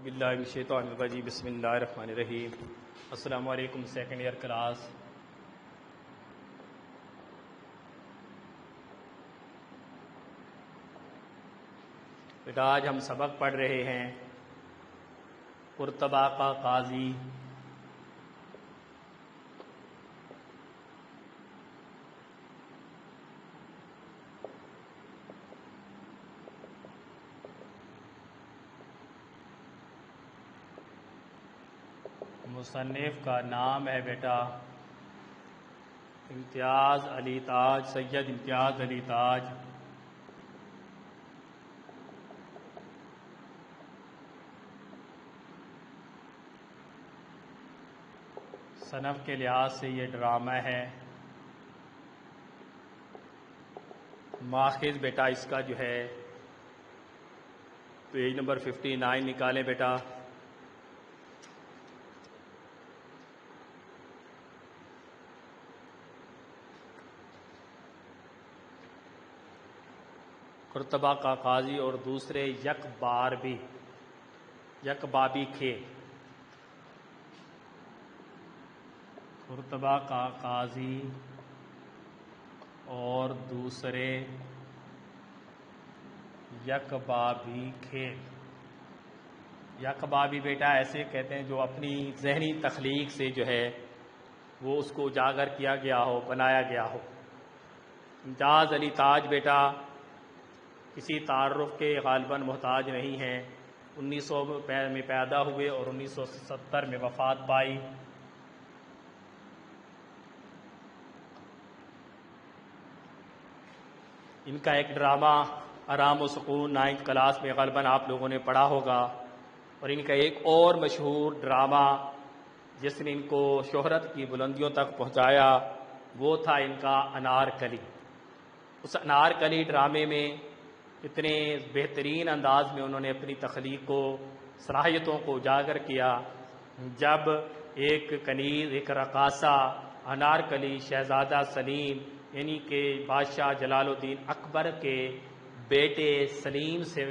باللہ من الشیطان الرجیم بسم اللہ الرحمن الرحیم۔ السلام علیکم سیکنڈ ایئر کلاس۔ بیٹا آج ہم سبق پڑھ رہے ہیں قرطبہ کا قاضی۔ مصنف کا نام ہے بیٹا امتیاز علی تاج، سید امتیاز علی تاج۔ صنف کے لحاظ سے یہ ڈرامہ ہے۔ ماخذ بیٹا اس کا جو ہے پیج نمبر 59 نکالیں بیٹا۔ قرطبہ کا قاضی اور دوسرے یک بابی کھے۔ قرطبہ کا قاضی اور دوسرے یک بابی کھے۔ یک بابی بیٹا ایسے کہتے ہیں جو اپنی ذہنی تخلیق سے جو ہے وہ اس کو اجاگر کیا گیا ہو، بنایا گیا ہو۔ امتیاز علی تاج بیٹا کسی تعارف کے غالباً محتاج نہیں ہیں۔ 1900 میں پیدا ہوئے اور 1970 میں وفات پائی۔ ان کا ایک ڈرامہ آرام و سکون 9th کلاس میں غالباً آپ لوگوں نے پڑھا ہوگا، اور ان کا ایک اور مشہور ڈرامہ جس نے ان کو شہرت کی بلندیوں تک پہنچایا وہ تھا ان کا انارکلی۔ اس انارکلی ڈرامے میں اتنے بہترین انداز میں انہوں نے اپنی تخلیق کو، صلاحیتوں کو اجاگر کیا۔ جب ایک کنیز، ایک رقاصہ انارکلی شہزادہ سلیم یعنی کہ بادشاہ جلال الدین اکبر کے بیٹے سلیم سے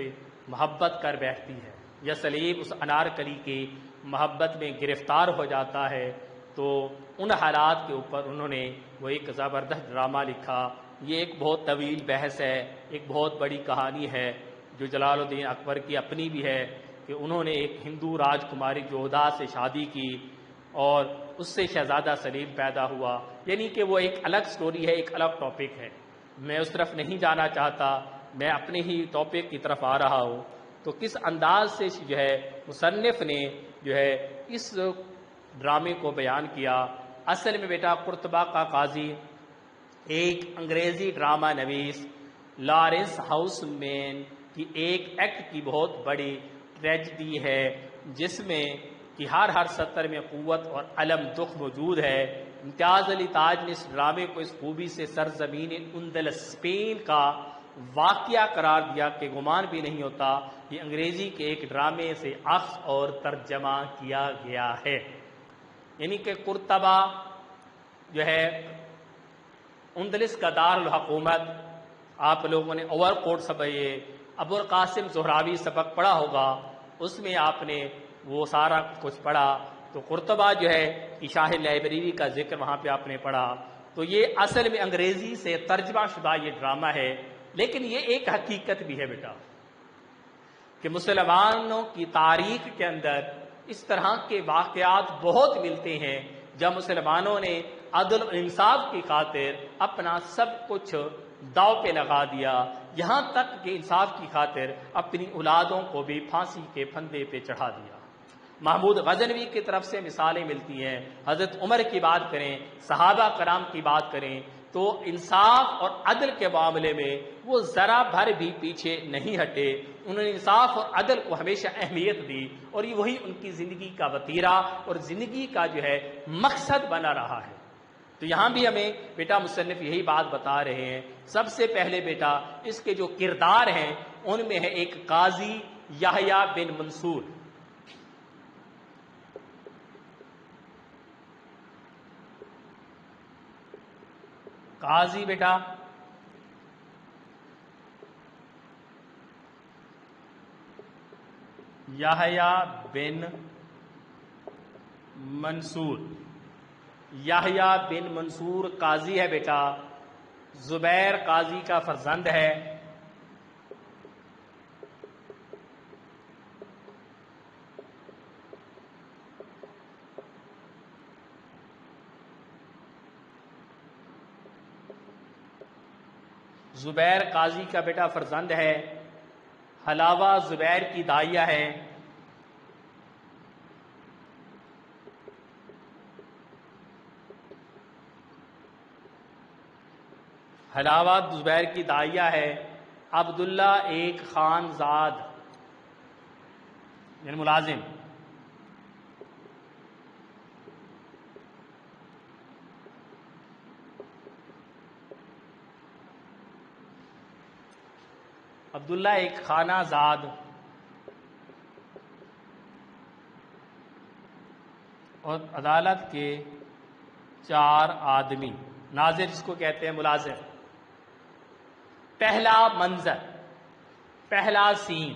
محبت کر بیٹھتی ہے، یا سلیم اس انارکلی کی محبت میں گرفتار ہو جاتا ہے، تو ان حالات کے اوپر انہوں نے وہ ایک زبردست ڈرامہ لکھا۔ یہ ایک بہت طویل بحث ہے، ایک بہت بڑی کہانی ہے جو جلال الدین اکبر کی اپنی بھی ہے کہ انہوں نے ایک ہندو راجکماری جوہدا سے شادی کی اور اس سے شہزادہ سلیم پیدا ہوا۔ یعنی کہ وہ ایک الگ سٹوری ہے، ایک الگ ٹاپک ہے، میں اس طرف نہیں جانا چاہتا، میں اپنے ہی ٹاپک کی طرف آ رہا ہوں۔ تو کس انداز سے جو ہے مصنف نے جو ہے اس ڈرامے کو بیان کیا۔ اصل میں بیٹا قرطبہ کا قاضی ایک انگریزی ڈرامہ نویس لارنس ہاؤس مین کی ایک ایکٹ کی بہت بڑی ٹریجڈی ہے، جس میں کہ ہر سطر میں قوت اور علم دکھ موجود ہے۔ امتیاز علی تاج نے اس ڈرامے کو اس خوبی سے سرزمین اندلس اسپین کا واقعہ قرار دیا کہ گمان بھی نہیں ہوتا یہ انگریزی کے ایک ڈرامے سے اخذ اور ترجمہ کیا گیا ہے۔ یعنی کہ قرطبہ جو ہے اندلس کا دارالحکومت، آپ لوگوں نے اوور کوٹ ابو القاسم زہراوی سبق پڑھا ہوگا، اس میں آپ نے وہ سارا کچھ پڑھا۔ تو قرطبہ جو ہے شاہ لائبریری کا ذکر وہاں پہ آپ نے پڑھا۔ تو یہ اصل میں انگریزی سے ترجمہ شدہ یہ ڈرامہ ہے، لیکن یہ ایک حقیقت بھی ہے بیٹا کہ مسلمانوں کی تاریخ کے اندر اس طرح کے واقعات بہت ملتے ہیں جب مسلمانوں نے عدل و انصاف کی خاطر اپنا سب کچھ داؤ پہ لگا دیا، یہاں تک کہ انصاف کی خاطر اپنی اولادوں کو بھی پھانسی کے پھندے پہ چڑھا دیا۔ محمود غزنوی کی طرف سے مثالیں ملتی ہیں، حضرت عمر کی بات کریں، صحابہ کرام کی بات کریں، تو انصاف اور عدل کے معاملے میں وہ ذرا بھر بھی پیچھے نہیں ہٹے۔ انہوں نے انصاف اور عدل کو ہمیشہ اہمیت دی، اور یہ وہی ان کی زندگی کا وتیرہ اور زندگی کا جو ہے مقصد بنا رہا ہے۔ تو یہاں بھی ہمیں بیٹا مصنف یہی بات بتا رہے ہیں۔ سب سے پہلے بیٹا اس کے جو کردار ہیں ان میں ہے ایک قاضی یحییٰ بن منصور۔ قاضی بیٹا یحییٰ بن منصور، یحییٰ بن منصور قاضی ہے بیٹا، زبیر قاضی کا فرزند ہے۔ زبیر قاضی کا بیٹا فرزند ہے، حلاوہ زبیر کی داعیہ ہے۔ حلاوہ زبیر کی داعیہ ہے۔ عبداللہ ایک خان زاد یعنی ملازم، عبداللہ ایک خانہ زاد اور عدالت کے 4 آدمی، ناظر جس کو کہتے ہیں ملازم۔ پہلا منظر، پہلا سین،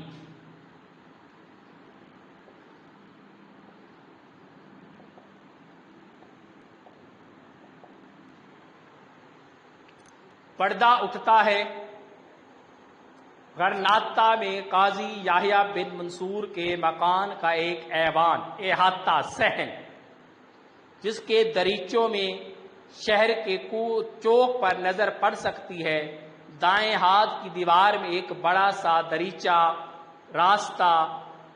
پردہ اٹھتا ہے غرناطہ میں قاضی یحییٰ بن منصور کے مکان کا ایک ایوان، احاطہ، صحن، جس کے دریچوں میں شہر کے چوک پر نظر پڑ سکتی ہے۔ دائیں ہاتھ کی دیوار میں ایک بڑا سا دریچہ، راستہ،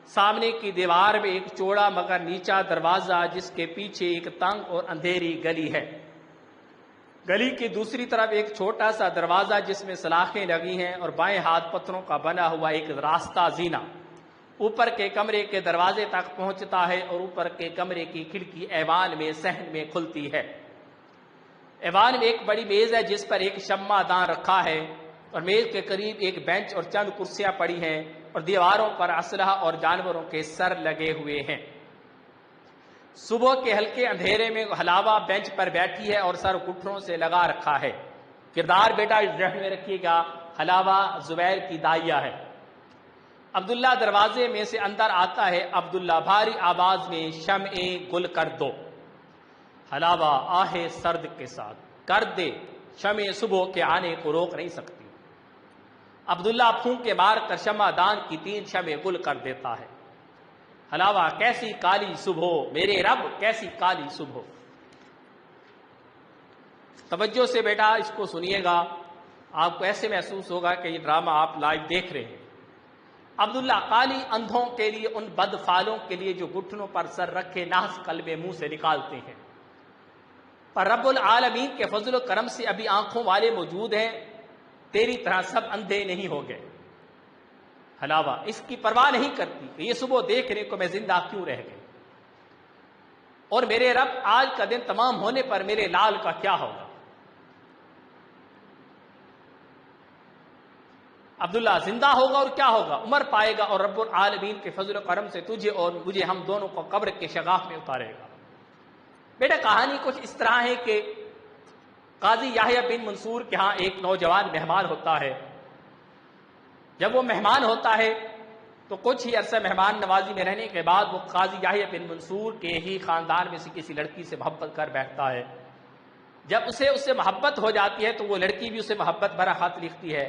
سامنے کی دیوار میں ایک چوڑا مگر نیچا دروازہ، جس کے پیچھے ایک تنگ اور اندھیری گلی ہے۔ گلی کی دوسری طرف ایک چھوٹا سا دروازہ جس میں سلاخیں لگی ہیں، اور بائیں ہاتھ پتھروں کا بنا ہوا ایک راستہ زینہ اوپر کے کمرے کے دروازے تک پہنچتا ہے، اور اوپر کے کمرے کی کھڑکی ایوان میں صحن میں کھلتی ہے۔ ایوان میں ایک بڑی میز ہے جس پر ایک شمع دان رکھا ہے، اور میز کے قریب ایک بینچ اور چند کرسیاں پڑی ہیں، اور دیواروں پر اسلحہ اور جانوروں کے سر لگے ہوئے ہیں۔ صبح کے ہلکے اندھیرے میں حلاوہ بینچ پر بیٹھی ہے اور سر گھٹنوں سے لگا رکھا ہے۔ کردار بیٹا ذہن میں رکھیے گا، حلاوہ زبیر کی داعیہ ہے۔ عبداللہ دروازے میں سے اندر آتا ہے۔ عبداللہ بھاری آواز میں شمع گل کر دو۔ حلاوہ آہ سرد کے ساتھ، کر دے، شمع صبح کے آنے کو روک نہیں سکتی۔ عبداللہ پھونکے مار کر شمع دان کی 3 شمع گل کر دیتا ہے۔ حلاوہ کیسی کالی صبح، میرے رب کیسی کالی صبح۔ توجہ سے بیٹا اس کو سنیے گا، آپ کو ایسے محسوس ہوگا کہ یہ ڈرامہ آپ لائیو دیکھ رہے ہیں۔ عبداللہ کالی اندھوں کے لیے، ان بد فالوں کے لیے جو گھٹنوں پر سر رکھے نحس کلمے منہ سے نکالتے ہیں، پر رب العالمین کے فضل و کرم سے ابھی آنکھوں والے موجود ہیں، تیری طرح سب اندھے نہیں ہو گئے۔ حلاوہ اس کی پرواہ نہیں کرتی کہ یہ صبح دیکھنے کو میں زندہ کیوں رہ گئی، اور میرے رب آج کا دن تمام ہونے پر میرے لال کا کیا ہوگا۔ عبداللہ زندہ ہوگا اور کیا ہوگا، عمر پائے گا، اور رب العالمین کے فضل و کرم سے تجھے اور مجھے، ہم دونوں کو قبر کے شگاف میں اتارے گا۔ بیٹا کہانی کچھ اس طرح ہے کہ قاضی یحییٰ بن منصور کے ہاں ایک نوجوان مہمان ہوتا ہے۔ جب وہ مہمان ہوتا ہے تو کچھ ہی عرصہ مہمان نوازی میں رہنے کے بعد وہ قاضی یحییٰ بن منصور کے ہی خاندان میں سے کسی لڑکی سے محبت کر بیٹھتا ہے۔ جب اس سے محبت ہو جاتی ہے تو وہ لڑکی بھی اسے محبت بھرا خط لکھتی ہے،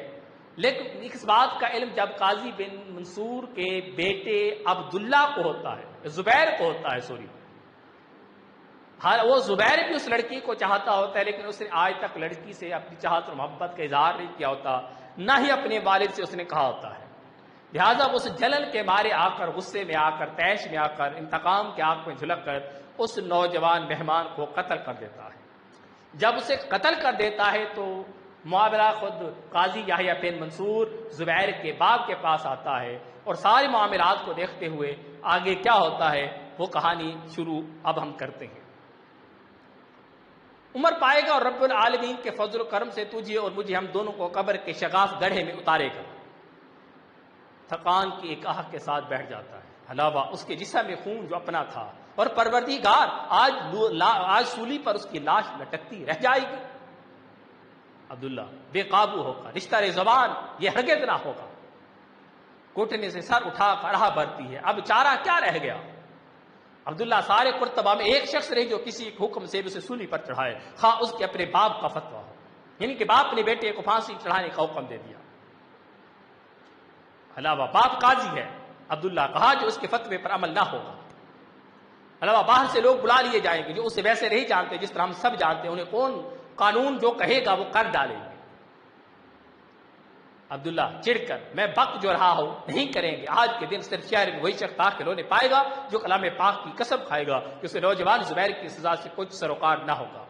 لیکن اس بات کا علم جب قاضی بن منصور کے بیٹے عبداللہ کو ہوتا ہے، زبیر کو ہوتا ہے، وہ زبیر بھی اس لڑکی کو چاہتا ہوتا ہے، لیکن اس نے آج تک لڑکی سے اپنی چاہت اور محبت کا اظہار نہیں کیا ہوتا، نہ ہی اپنے والد سے اس نے کہا ہوتا ہے۔ لہٰذا اس جلن کے مارے آ کر، غصے میں آ کر، تیش میں آ کر، انتقام کے آگ میں جھلک کر اس نوجوان مہمان کو قتل کر دیتا ہے۔ جب اسے قتل کر دیتا ہے تو معاملہ خود قاضی یحییٰ بن منصور زبیر کے باپ کے پاس آتا ہے، اور سارے معاملات کو دیکھتے ہوئے آگے کیا ہوتا ہے وہ کہانی شروع اب ہم کرتے ہیں۔ عمر پائے گا اور رب العالمین کے فضل و کرم سے تجھے اور مجھے، ہم دونوں کو قبر کے شگاف گڑھے میں اتارے گا۔ تھکان کی ایک آہ کے ساتھ بیٹھ جاتا ہے۔ حلاوہ اس کے جسم میں خون جو اپنا تھا، اور پروردگار آج سولی پر اس کی لاش لٹکتی رہ جائے گی۔ عبداللہ بے قابو ہوگا، رشتہ زبان یہ ہرگز نہ ہوگا۔ گھٹنے سے سر اٹھا کر راہ بھرتی ہے. اب چارہ کیا رہ گیا؟ عبداللہ سارے قرطبہ میں ایک شخص رہے جو کسی ایک حکم سے اسے سولی پر چڑھائے، خواہ اس کے اپنے باپ کا فتویٰ ہو. یعنی کہ باپ نے بیٹے کو پھانسی چڑھانے کا حکم دے دیا. علاوہ باپ قاضی ہے. عبداللہ کہا جو اس کے فتوے پر عمل نہ ہوگا. علاوہ باہر سے لوگ بلا لیے جائیں گے جو اسے ویسے نہیں جانتے جس طرح ہم سب جانتے ہیں، انہیں کون قانون جو کہے گا وہ کر ڈالیں گے. عبداللہ چڑھ کر میں بک جو رہا ہوں نہیں کریں گے. آج کے دن صرف شہر میں وہی شخص داخل ہونے پائے گا جو کلام پاک کی قسم کھائے گا کہ اسے نوجوان زبیر کی سزا سے کچھ سروکار نہ ہوگا.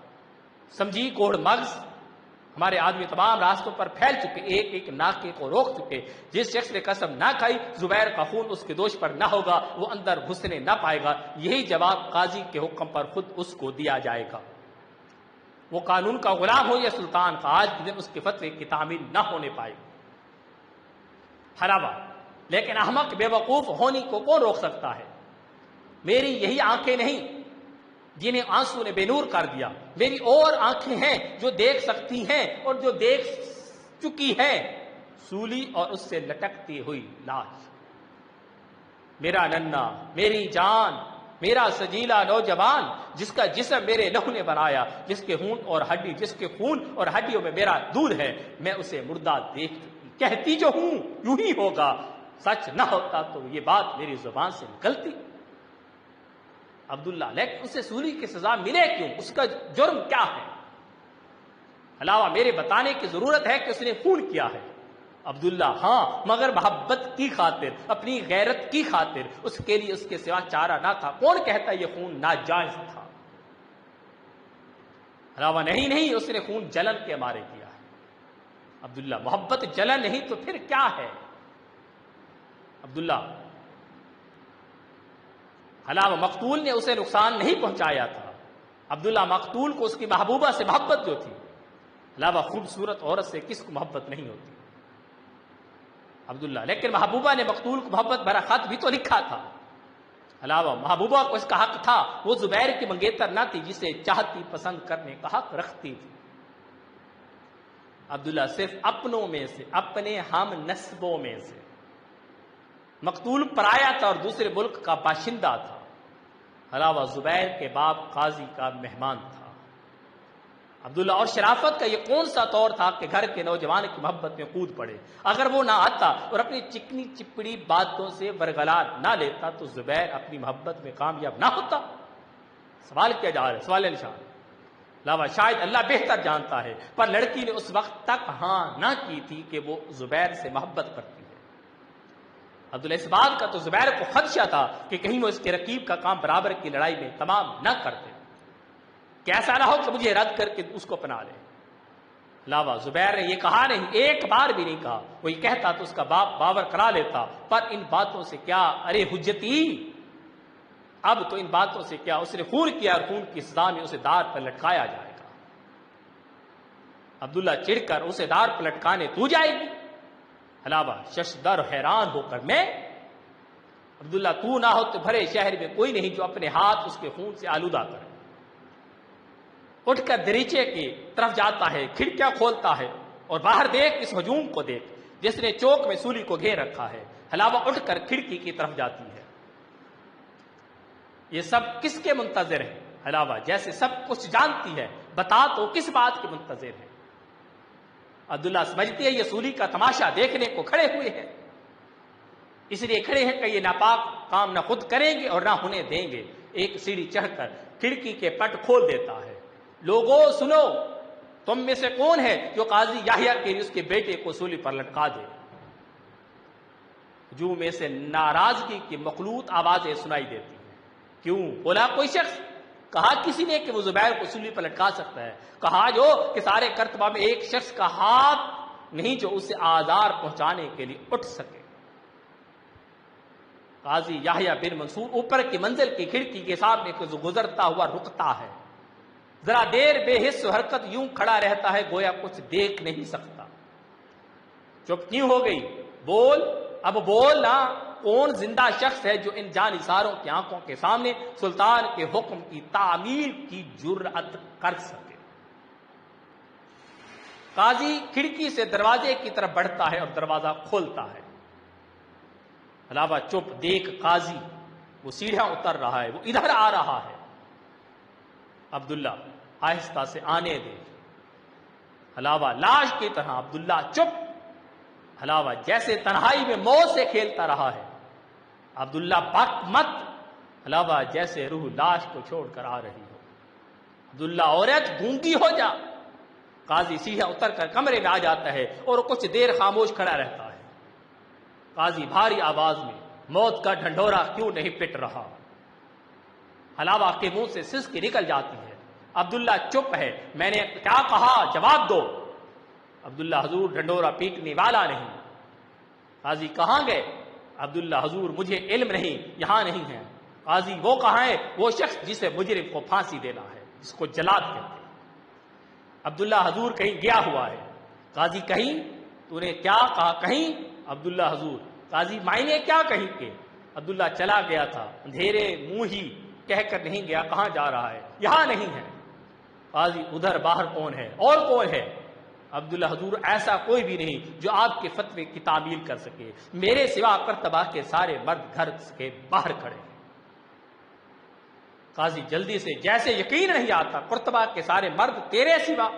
سمجھی کوڑ مغز ہمارے آدمی تمام راستوں پر پھیل چکے، ایک ایک ناکے کو روک چکے. جس شخص نے قسم نہ کھائی زبیر کا خون اس کے دوش پر نہ ہوگا، وہ اندر گھسنے نہ پائے گا. یہی جواب قاضی کے حکم پر خود اس کو دیا جائے گا. وہ قانون کا غلام ہو یا سلطان کا، آج کے دن اس کے فتوے کی تعمیل نہ ہونے پائے گی. حلاوہ لیکن احمق بے وقوف ہونے کو کون روک سکتا ہے؟ میری یہی آنکھیں نہیں جنہیں آنسو نے بے نور کر دیا، میری اور آنکھیں ہیں جو دیکھ سکتی ہیں اور جو دیکھ چکی ہیں سولی اور اس سے لٹکتی ہوئی لاش. میرا ننھا، میری جان، میرا سجیلا نوجوان جس کا جسم میرے لہو نے بنایا، جس کے خون اور ہڈیوں میں میرا دودھ ہے، میں اسے مردہ دیکھ چکی. کہتی جو ہوں یوں ہی ہوگا، سچ نہ ہوتا تو یہ بات میری زبان سے نکلتی. عبداللہ لیکن اسے سولی کی سزا ملے کیوں؟ اس کا جرم کیا ہے؟ علاوہ میرے بتانے کی ضرورت ہے کہ اس نے خون کیا ہے. عبداللہ ہاں، مگر محبت کی خاطر، اپنی غیرت کی خاطر. اس کے لیے اس کے سوا چارہ نہ تھا. کون کہتا یہ خون ناجائز تھا؟ علاوہ نہیں، اس نے خون جلن کے مارے کیا ہے. عبداللہ محبت جلن نہیں تو پھر کیا ہے؟ عبداللہ علاوہ مقتول نے اسے نقصان نہیں پہنچایا تھا. عبداللہ مقتول کو اس کی محبوبہ سے محبت جو تھی. علاوہ خوبصورت عورت سے کس کو محبت نہیں ہوتی؟ عبداللہ لیکن محبوبہ نے مقتول کو محبت بھرا خط بھی تو لکھا تھا. علاوہ محبوبہ کو اس کا حق تھا. وہ زبیر کی منگیتر نہ تھی جسے چاہتی پسند کرنے کا حق رکھتی تھی. عبداللہ صرف اپنوں میں سے، اپنے ہم نسبوں میں سے. مقتول پرایا تھا اور دوسرے ملک کا باشندہ تھا. علاوہ زبیر کے باپ قاضی کا مہمان تھا. عبداللہ اور شرافت کا یہ کون سا طور تھا کہ گھر کے نوجوان کی محبت میں کود پڑے؟ اگر وہ نہ آتا اور اپنی چکنی چپڑی باتوں سے برگلار نہ لیتا تو زبیر اپنی محبت میں کامیاب نہ ہوتا. سوال کیا جا رہا ہے، سوال نشان. علاوہ شاید اللہ بہتر جانتا ہے، پر لڑکی نے اس وقت تک ہاں نہ کی تھی کہ وہ زبیر سے محبت کرتی ہے. عبداللہ اس بات کا تو زبیر کو خدشہ تھا کہ کہیں وہ اس کے رقیب کا کام برابر کی لڑائی میں تمام نہ کرتے، کہ ایسا نہ ہو کہ مجھے رد کر کے اس کو اپنا لے. علاوہ زبیر نے یہ کہا نہیں، ایک بار بھی نہیں کہا. وہ یہ کہتا تو اس کا باپ باور کرا لیتا. پر ان باتوں سے کیا؟ ارے حجتی، اب تو ان باتوں سے کیا؟ اس نے خون کیا اور خون کی سزا میں اسے دار پر لٹکایا جائے گا. عبداللہ چڑھ کر اسے دار پر لٹکانے تو جائے گی؟ علاوہ ششدر حیران ہو کر میں. عبداللہ تو نہ ہو تو بھرے شہر میں کوئی نہیں جو اپنے ہاتھ اس کے خون سے آلودہ کرے. اٹھ کر دریچے کی طرف جاتا ہے، کھڑکیاں کھولتا ہے اور باہر دیکھ، اس ہجوم کو دیکھ جس نے چوک میں سولی کو گھیر رکھا ہے. علاوہ اٹھ کر کھڑکی کی طرف جاتی ہے. یہ سب کس کے منتظر ہے؟ علاوہ جیسے سب کچھ جانتی ہے، بتا تو کس بات کے منتظر ہے؟ عبداللہ سمجھتی ہے یہ سولی کا تماشا دیکھنے کو کھڑے ہوئے ہیں، اس لیے کھڑے ہیں کہ یہ ناپاک کام نہ خود کریں گے اور نہ ہونے دیں گے. ایک سیڑھی چڑھ کر کھڑکی کے پٹ کھول دیتا ہے. لوگوں سنو، تم میں سے کون ہے جو قاضی یحییٰ کے اس کے بیٹے کو سولی پر لٹکا دے؟ ہجوم میں سے ناراضگی کی مخلوط آوازیں سنائی دیتی ہیں. کیوں؟ بولا کوئی شخص. کہا کسی نے کہ وہ زبیر کو سولی پر لٹکا سکتا ہے. کہا جو کہ سارے کرتبہ میں ایک شخص کا ہاتھ نہیں جو اسے آزار پہنچانے کے لیے اٹھ سکے. قاضی یحییٰ بن منصور اوپر کی منزل کی کھڑکی کے سامنے گزرتا ہوا رکتا ہے. ذرا دیر بے حس و حرکت یوں کھڑا رہتا ہے گویا کچھ دیکھ نہیں سکتا. چپ کیوں ہو گئی؟ بول، اب بول نا. کون زندہ شخص ہے جو ان جانثاروں کی آنکھوں کے سامنے سلطان کے حکم کی تعمیل کی جرأت کر سکے؟ قاضی کھڑکی سے دروازے کی طرف بڑھتا ہے اور دروازہ کھولتا ہے. حلاوہ چپ دیکھ قاضی وہ سیڑھیاں اتر رہا ہے، وہ ادھر آ رہا ہے۔ عبداللہ آہستہ سے آنے دے۔ حلاوہ لاش کی طرح عبداللہ چپ، حلاوہ جیسے تنہائی میں موت سے کھیلتا رہا ہے۔ عبداللہ بک مت، حلاوہ جیسے روح لاش کو چھوڑ کر آ رہی ہو۔ عبداللہ عورت گونگی ہو جا۔ قاضی سیڑھیاں اتر کر کمرے میں آ جاتا ہے اور کچھ دیر خاموش کھڑا رہتا ہے۔ قاضی بھاری آواز میں موت کا ڈھنڈورا کیوں نہیں پٹ رہا؟ حلاوہ کے منہ سے سسکی نکل جاتی ہے۔ عبداللہ چپ ہے۔ میں نے کیا کہا؟ جواب دو۔ عبداللہ حضور ڈھنڈورا پیٹنے والا نہیں۔ قاضی کہاں گئے؟ عبداللہ حضور مجھے علم نہیں، یہاں نہیں ہے۔ قاضی وہ کہاں ہے؟ وہ شخص جسے مجرم کو پھانسی دینا ہے، جس کو جلاد کہتے ہیں۔ عبداللہ حضور کہیں گیا ہوا ہے۔ قاضی کہیں؟ تو نے کیا کہا کہیں؟ عبداللہ حضور۔ قاضی معنی کیا کہیں کہ؟ عبداللہ چلا گیا تھا، اندھیرے منہ ہی کہہ کر نہیں گیا، کہاں جا رہا ہے؟ یہاں نہیں ہے۔ قاضی ادھر باہر کون ہے؟ اور کون ہے؟ عبداللہ حضور ایسا کوئی بھی نہیں جو آپ کے فتوے کی تعمیل کر سکے، میرے سوا قرطبہ کے سارے مرد گھر کے باہر کھڑے ہیں۔ قاضی جلدی سے، جیسے یقین نہیں آتا، قرطبہ کے سارے مرد تیرے سوا،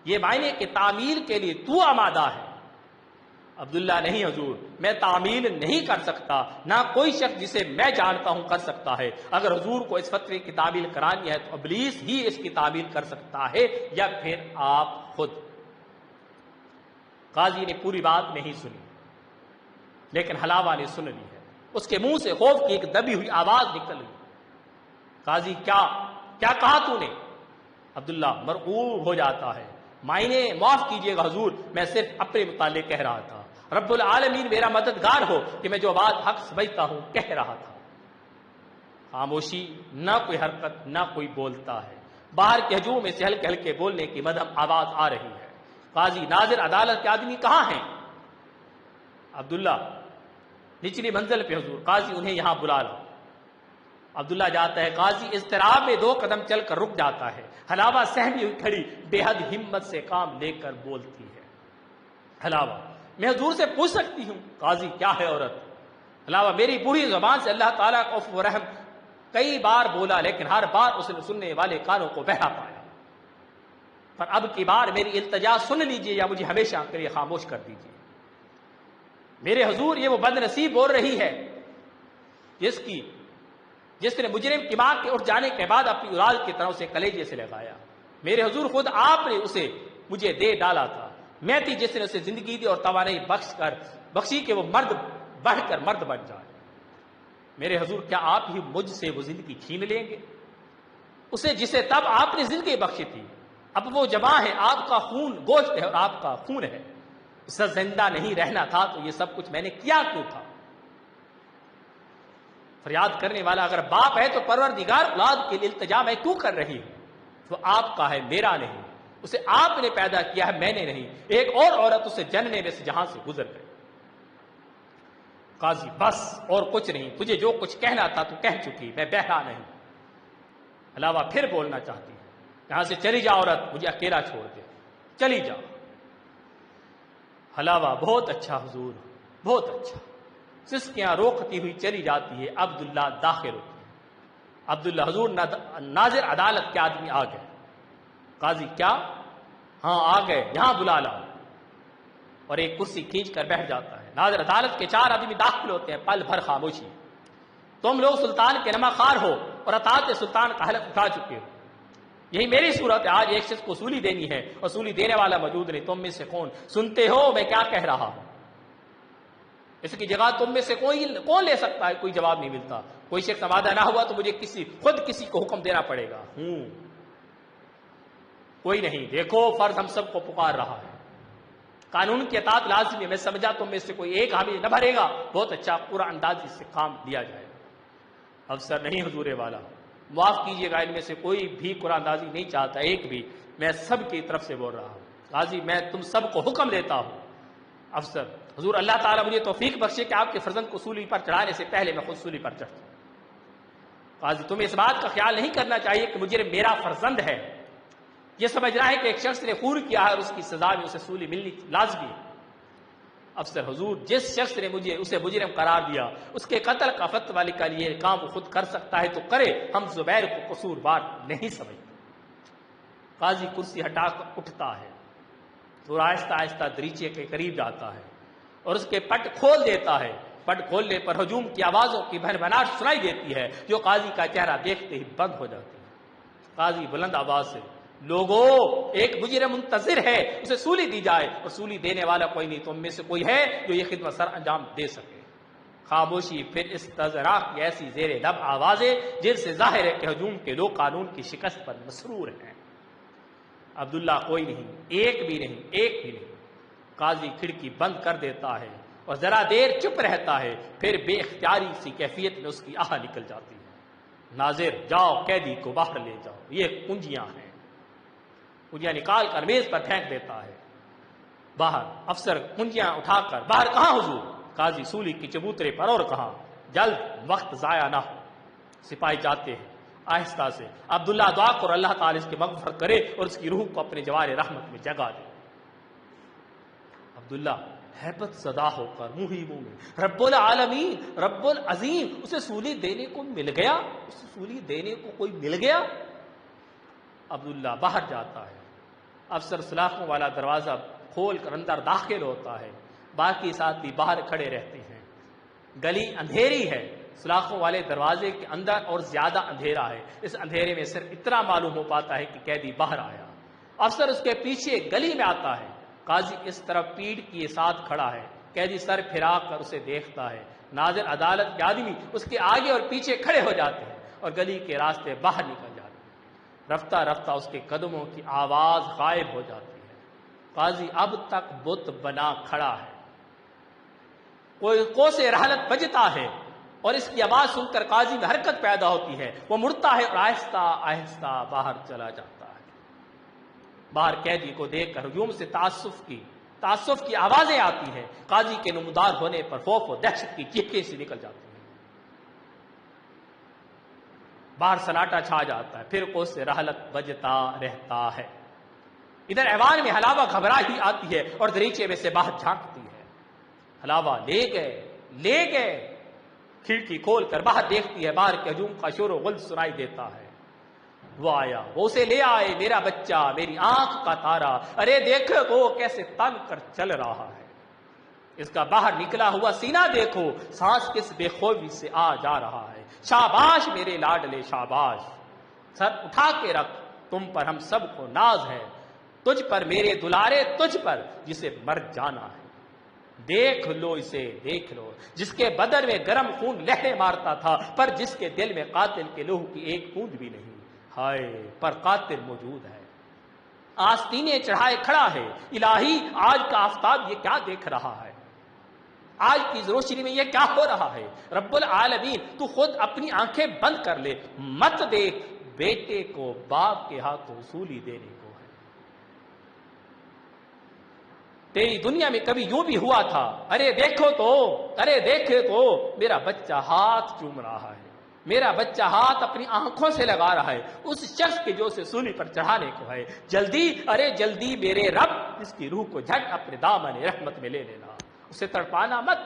یہ معنی کہ تعمیل کے لیے تو آمادہ ہے؟ عبداللہ نہیں حضور، میں تعمیل نہیں کر سکتا، نہ کوئی شخص جسے میں جانتا ہوں کر سکتا ہے۔ اگر حضور کو اس فتوے کی تعمیل کرانی ہے تو ابلیس ہی اس کی تعمیل کر سکتا ہے، یا پھر آپ خود۔ قاضی نے پوری بات نہیں سنی، لیکن حلاوہ نے سن لی ہے۔ اس کے منہ سے خوف کی ایک دبی ہوئی آواز نکل گئی۔ قاضی کیا کہا تو نے؟ عبداللہ مرعوب ہو جاتا ہے۔ معنی معاف کیجئے گا حضور، میں صرف اپنے متعلق کہہ رہا تھا، رب العالمین میرا مددگار ہو کہ میں جو بات حق سمجھتا ہوں کہہ رہا تھا۔ خاموشی، نہ کوئی حرکت، نہ کوئی بولتا ہے۔ باہر کے ہجوم میں سے ہلکے ہلکے بولنے کی مدھم آواز آ رہی ہے۔ قاضی ناظر عدالت کے آدمی کہاں ہیں؟ عبداللہ نچلی منزل پہ حضور، قاضی انہیں یہاں بلا لا۔ عبداللہ جاتا ہے۔ قاضی اضطراب میں 2 قدم چل کر رک جاتا ہے۔ حلاوہ سہمی ہوئی کھڑی بے حد ہمت سے کام لے کر بولتی ہے۔ حلاوہ میں حضور سے پوچھ سکتی ہوں؟ قاضی کیا ہے عورت؟ حلاوہ میری بوڑھی زبان سے اللہ تعالیٰ کا عفو و رحم کئی بار بولا، لیکن ہر بار اس نے سننے والے کانوں کو بہرا پایا۔ پر اب کی بار میری التجا سن لیجئے یا مجھے ہمیشہ کے لیے خاموش کر دیجئے۔ میرے حضور یہ وہ بد نصیب بول رہی ہے جس نے مجرم کی ماں کے اٹھ جانے کے بعد اپنی اولاد کی طرح اسے کلیجے سے لگایا۔ میرے حضور خود آپ نے اسے مجھے دے ڈالا تھا، میں تھی جس نے اسے زندگی دی اور توانائی بخشی کہ وہ مرد بڑھ کر مرد بن جائے۔ میرے حضور کیا آپ ہی مجھ سے وہ زندگی چھین لیں گے؟ اسے جسے تب آپ نے زندگی بخشی تھی، اب وہ جواں ہے، آپ کا خون گوشت ہے اور آپ کا خون ہے۔ اس سے زندہ نہیں رہنا تھا تو یہ سب کچھ میں نے کیا کیوں تھا؟ فریاد کرنے والا اگر باپ ہے تو پروردگار اولاد کے لیے التجا میں کیوں کر رہی ہوں؟ وہ آپ کا ہے، میرا نہیں۔ اسے آپ نے پیدا کیا ہے، میں نے نہیں۔ ایک اور عورت اسے جننے میں سے جہاں سے گزر گئی۔ قاضی بس اور کچھ نہیں، تجھے جو کچھ کہنا تھا تو کہہ چکی، میں بہرا نہیں۔ علاوہ پھر بولنا چاہتی ہے، یہاں سے چلی جا عورت، مجھے اکیلا چھوڑ دے، چلی جا۔ حلاوہ بہت اچھا حضور، بہت اچھا۔ سسکیاں روکتی ہوئی چلی جاتی ہے۔ عبداللہ داخل ہوتی ہے۔ عبداللہ حضور ناظر عدالت کے آدمی آ گئے۔ قاضی کیا؟ ہاں آ گئے، یہاں بلا لا۔ اور ایک کرسی کھینچ کر بیٹھ جاتا ہے۔ ناظر عدالت کے 4 آدمی داخل ہوتے ہیں۔ پل بھر خاموشی۔ تم لوگ سلطان کے نمک خوار ہو اور اطاعت سلطان کا حلف اٹھا چکے ہو۔ یہی میری صورت ہے، آج ایک شخص کو وصولی دینی ہے، وصولی دینے والا موجود نہیں۔ تم میں سے کون سنتے ہو میں کیا کہہ رہا ہوں؟ اس کی جگہ تم میں سے کون لے سکتا ہے؟ کوئی جواب نہیں ملتا۔ کوئی شخص آمادہ نہ ہوا تو مجھے خود کسی کو حکم دینا پڑے گا۔ کوئی نہیں۔ دیکھو فرض ہم سب کو پکار رہا ہے، قانون کی اطاعت لازمی ہے۔ میں سمجھا تم میں سے کوئی ایک حامی نہ بھرے گا، بہت اچھا، پورا اندازی سے کام لیا جائے گا۔ افسر نہیں حضور والا، معاف کیجیے گا، ان میں سے کوئی بھی قرآن اندازی نہیں چاہتا، ایک بھی۔ میں سب کی طرف سے بول رہا ہوں۔ قاضی میں تم سب کو حکم دیتا ہوں۔ افسر حضور اللہ تعالیٰ مجھے توفیق بخشے کہ آپ کے فرزند کو سولی پر چڑھانے سے پہلے میں خود سولی پر چڑھتا ہوں۔ قاضی تمہیں اس بات کا خیال نہیں کرنا چاہیے کہ مجھے میرا فرزند ہے، یہ سمجھ رہا ہے کہ ایک شخص نے خون کیا ہے اور اس کی سزا میں اسے سولی ملنی لازمی ہے۔ افسر حضور جس شخص نے مجھے اسے مجرم قرار دیا اس کے قتل کا فتویٰ لکھا لیے کام وہ خود کر سکتا ہے تو کرے، ہم زبیر کو قصوروار نہیں سمجھتے۔ قاضی کرسی ہٹا کر اٹھتا ہے اور آہستہ آہستہ دریچے کے قریب جاتا ہے اور اس کے پٹ کھول دیتا ہے۔ پٹ کھولنے پر ہجوم کی آوازوں کی بھنبھناہٹ سنائی دیتی ہے جو قاضی کا چہرہ دیکھتے ہی بند ہو جاتی ہے۔ قاضی بلند آواز سے، لوگو ایک مجرم منتظر ہے، اسے سولی دی جائے، اور سولی دینے والا کوئی نہیں، تم میں سے کوئی ہے جو یہ خدمت سر انجام دے سکے؟ خاموشی، پھر استضراء کی ایسی زیر لب آوازیں جن سے ظاہر ہے کہ ہجوم کے لوگ قانون کی شکست پر مسرور ہیں۔ عبداللہ کوئی نہیں، ایک بھی نہیں، ایک بھی نہیں۔ قاضی کھڑکی بند کر دیتا ہے اور ذرا دیر چپ رہتا ہے، پھر بے اختیاری سی کیفیت میں اس کی آہ نکل جاتی ہے، ناظر جاؤ قیدی کو باہر لے جاؤ، یہ کنجیاں ہیں۔ کنجیاں نکال کر میز پر پھینک دیتا ہے۔ باہر افسر کنجیاں اٹھا کر، باہر کہاں حضور؟ قاضی سولی کی چبوترے پر، اور کہاں؟ جلد، وقت ضائع نہ ہو۔ سپاہی جاتے ہیں آہستہ سے۔ عبداللہ دعا کر اللہ تعالی اس کی مغفرت کرے اور اس کی روح کو اپنے جوار رحمت میں جگا دے۔ عبداللہ ہیبت زدہ ہو کر منہ ہی منہ میں، رب العالمین، رب العظیم، اسے سولی دینے کو مل گیا، اسے سولی دینے کو کوئی مل گیا۔ عبداللہ باہر جاتا ہے۔ افسر سلاخوں والا دروازہ کھول کر اندر داخل ہوتا ہے، باقی ساتھی باہر کھڑے رہتے ہیں۔ گلی اندھیری ہے، سلاخوں والے دروازے کے اندر اور زیادہ اندھیرا ہے۔ اس اندھیرے میں صرف اتنا معلوم ہو پاتا ہے کہ قیدی باہر آیا۔ افسر اس کے پیچھے گلی میں آتا ہے۔ قاضی اس طرف پیٹھ کیے ساتھ کھڑا ہے، قیدی سر پھرا کر اسے دیکھتا ہے۔ ناظر عدالت کے آدمی اس کے آگے اور پیچھے کھڑے ہو جاتے ہیں اور گلی کے راستے باہر نکل جاتے ہیں۔ رفتہ رفتہ اس کے قدموں کی آواز غائب ہو جاتی ہے۔ قاضی اب تک بت بنا کھڑا ہے، کوئی کوسے رحلت بجتا ہے اور اس کی آواز سن کر قاضی میں حرکت پیدا ہوتی ہے۔ وہ مڑتا ہے اور آہستہ آہستہ باہر چلا جاتا ہے۔ باہر قیدی کو دیکھ کر ہجوم سے تعصف کی آوازیں آتی ہیں۔ قاضی کے نمودار ہونے پر خوف و دہشت کی چیخیں سے نکل جاتی ہیں۔ باہر سناٹا چھا جاتا ہے، پھر کو سے رحلت بجتا رہتا ہے۔ ادھر ایوان میں حلاوہ گھبرا ہی آتی ہے اور دریچے میں سے باہر جھانکتی ہے۔ حلاوہ لے گئے۔ کھڑکی کھول کر باہر دیکھتی ہے، باہر کے ہجوم کا شور و غل سنائی دیتا ہے۔ وہ آیا، وہ اسے لے آئے، میرا بچہ، میری آنکھ کا تارا، ارے دیکھو وہ کیسے تن کر چل رہا ہے، اس کا باہر نکلا ہوا سینہ دیکھو، سانس کس بے خوفی سے آ جا رہا ہے۔ شاباش میرے لاڈلے شاباش، سر اٹھا کے رکھ، تم پر ہم سب کو ناز ہے، تجھ پر میرے دلارے، تجھ پر جسے مر جانا ہے۔ دیکھ لو اسے، دیکھ لو، جس کے بدن میں گرم خون لہریں مارتا تھا، پر جس کے دل میں قاتل کے لہو کی ایک بوند بھی نہیں۔ ہائے، پر قاتل موجود ہے، آستینے چڑھائے کھڑا ہے۔ الہی، آج کا آفتاب یہ کیا دیکھ رہا ہے؟ آج کی روشنی میں یہ کیا ہو رہا ہے؟ رب العالمین، تو خود اپنی آنکھیں بند کر لے، مت دیکھ بیٹے کو باپ کے ہاتھوں سولی دینے کو ہے۔ تیری دنیا میں کبھی یوں بھی ہوا تھا؟ ارے دیکھو تو، ارے دیکھے تو، میرا بچہ ہاتھ چوم رہا ہے، میرا بچہ ہاتھ اپنی آنکھوں سے لگا رہا ہے اس شخص کے جو اسے سولی پر چڑھانے کو ہے۔ جلدی، ارے جلدی میرے رب، اس کی روح کو جھٹ اپنے دامن رحمت میں لے لینا، اسے تڑپانا مت،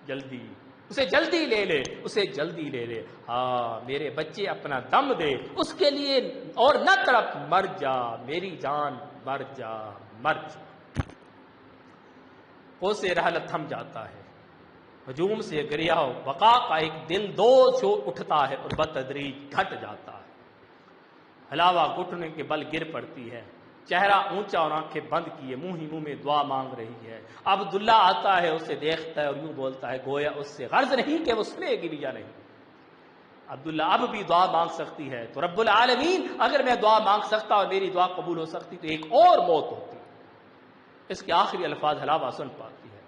جلدی، اسے جلدی لے لے، اسے جلدی لے لے۔ ہاں میرے بچے اپنا دم دے اس کے لیے، اور نہ تڑپ، مر جا میری جان، مر جا، مر جا۔ کوسے رحلت تھم جاتا ہے، ہجوم سے گریا ہو بقا کا ایک دل دو چھو اٹھتا ہے اور بتدریج گھٹ جاتا ہے۔ حلاوہ گھٹنے کے بل گر پڑتی ہے، چہرہ اونچا اور آنکھیں بند کیے منہ ہی منہ میں دعا مانگ رہی ہے۔ عبداللہ آتا ہے، اسے دیکھتا ہے اور یوں بولتا ہے گویا اس سے غرض نہیں کہ وہ سنے گی بھی یا نہیں۔ عبداللہ اب بھی دعا مانگ سکتی ہے تو رب العالمین، اگر میں دعا مانگ سکتا اور میری دعا قبول ہو سکتی تو ایک اور موت ہوتی۔ اس کے آخری الفاظ حلاوہ سن پاتی ہے،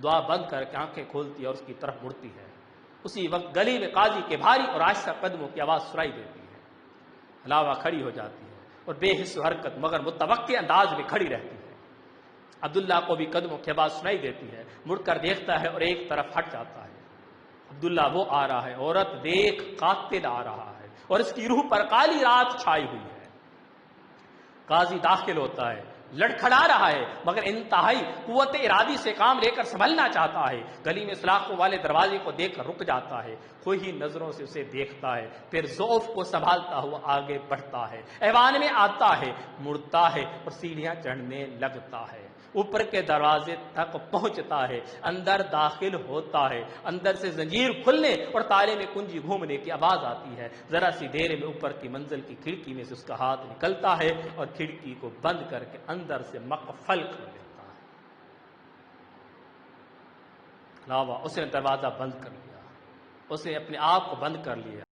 دعا بند کر کے آنکھیں کھولتی ہے اور اس کی طرف مڑتی ہے۔ اسی وقت گلی میں قاضی کے بھاری اور آہستہ قدموں کی آواز سنائی دیتی ہے۔ حلاوہ کھڑی ہو جاتی ہے اور بے حس و حرکت مگر متوقع انداز میں کھڑی رہتی ہے۔ عبداللہ کو بھی قدموں کی آواز سنائی دیتی ہے، مڑ کر دیکھتا ہے اور ایک طرف ہٹ جاتا ہے۔ عبداللہ وہ آ رہا ہے، عورت دیکھ، قاتل آ رہا ہے اور اس کی روح پر کالی رات چھائی ہوئی ہے۔ قاضی داخل ہوتا ہے، لڑکھڑا رہا ہے مگر انتہائی قوت ارادی سے کام لے کر سنبھلنا چاہتا ہے، گلی میں سلاخوں والے دروازے کو دیکھ کر رک جاتا ہے، کھوئی نظروں سے اسے دیکھتا ہے، پھر ضعف کو سنبھالتا ہوا آگے بڑھتا ہے، ایوان میں آتا ہے، مڑتا ہے اور سیڑھیاں چڑھنے لگتا ہے، اوپر کے دروازے تک پہنچتا ہے، اندر داخل ہوتا ہے، اندر سے زنجیر کھلنے اور تالے میں کنجی گھومنے کی آواز آتی ہے، ذرا سی دیر میں اوپر کی منزل کی کھڑکی میں سے اس کا ہاتھ نکلتا ہے اور کھڑکی کو بند کر کے اندر سے مقفل کر لیتا ہے۔ علاوہ اس نے دروازہ بند کر لیا، اس نے اپنے آپ کو بند کر لیا۔